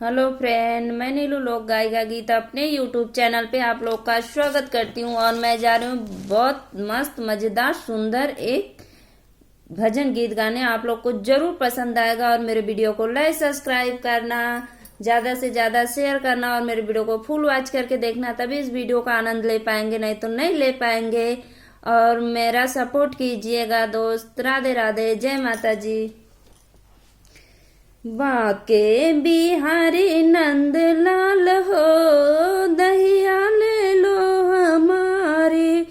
Hello friend, मैं नीलू लोक गायिका गीत अपने यूट्यूब चैनल पे आप लोग का स्वागत करती हूँ। और मैं जा रही हूँ बहुत मस्त मजेदार सुंदर एक भजन गीत गाने। आप लोग को जरूर पसंद आएगा और मेरे वीडियो को लाइक सब्सक्राइब करना, ज्यादा से ज्यादा शेयर करना और मेरे वीडियो को फुल वॉच करके देखना, तभी इस वीडियो का आनंद ले पाएंगे, नहीं तो नहीं ले पाएंगे। और मेरा सपोर्ट कीजिएगा दोस्त। राधे राधे, जय माता जी। बाके बिहारी नंद लाल हो, दहिया ले लो हमारे।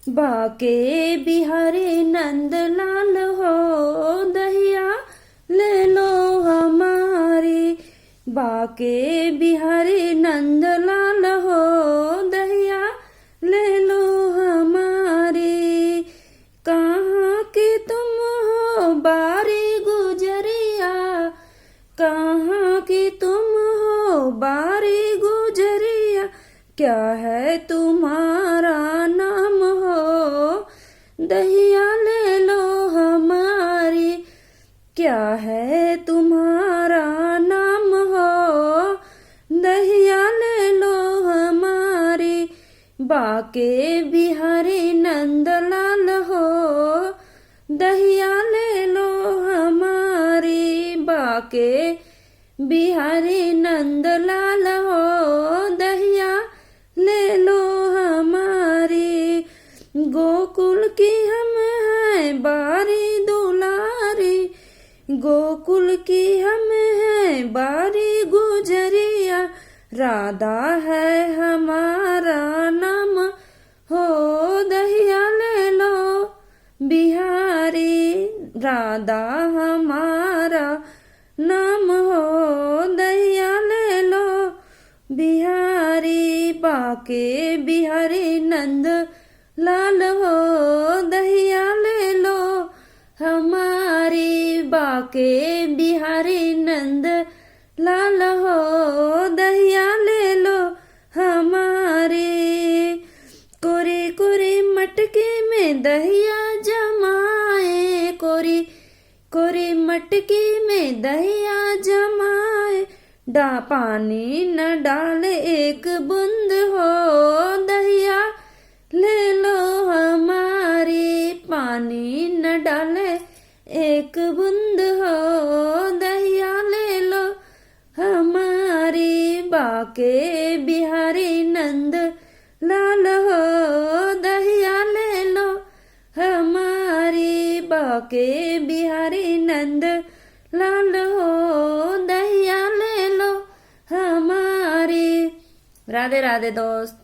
बाके बिहारी नंद लाल हो, दहिया ले लो हमारे। बाके बिहारी नंद लाल हो, दहिया ले लो हमारे। कहाँ के तुम हो बारी गुजरिया, कहाँ की तुम हो बारी गुजरिया। क्या है तुम्हारा नाम हो, दहिया ले लो हमारी। क्या है तुम्हारा नाम हो, दहिया ले लो हमारी। बाके बिहारी नंद लाल हो, दहिया ले लो हमारी। बाके बिहारी नंद लाल हो, दहिया ले लो हमारी। गोकुल की हम हैं बारी दुलारी, गोकुल की हम हैं बारी गुजरिया। राधा है हमारा नाम हो, दहिया ले लो बिहारी। राधा हमारा नाम हो, दहिया ले लो बिहारी। बाके बिहारी नंद लाल हो, दहिया ले लो हमारी। बाके बिहारी नंद लाल हो, दहिया ले लो हमारी। कोरी कोरी मटके में दहिया जमाए, कोरी कोरी मटकी में दहिया जमाए। पानी न डाले एक बूंद हो, दहिया ले लो हमारी। पानी न डाले एक बूंद हो, दहिया ले लो हमारी। बाके बिहारी नंद लाल हो, दहिया ले लो हमारी। बाके बिहारी नंद लाल हो, दहिया ले लो हमारी। राधे राधे दोस्त।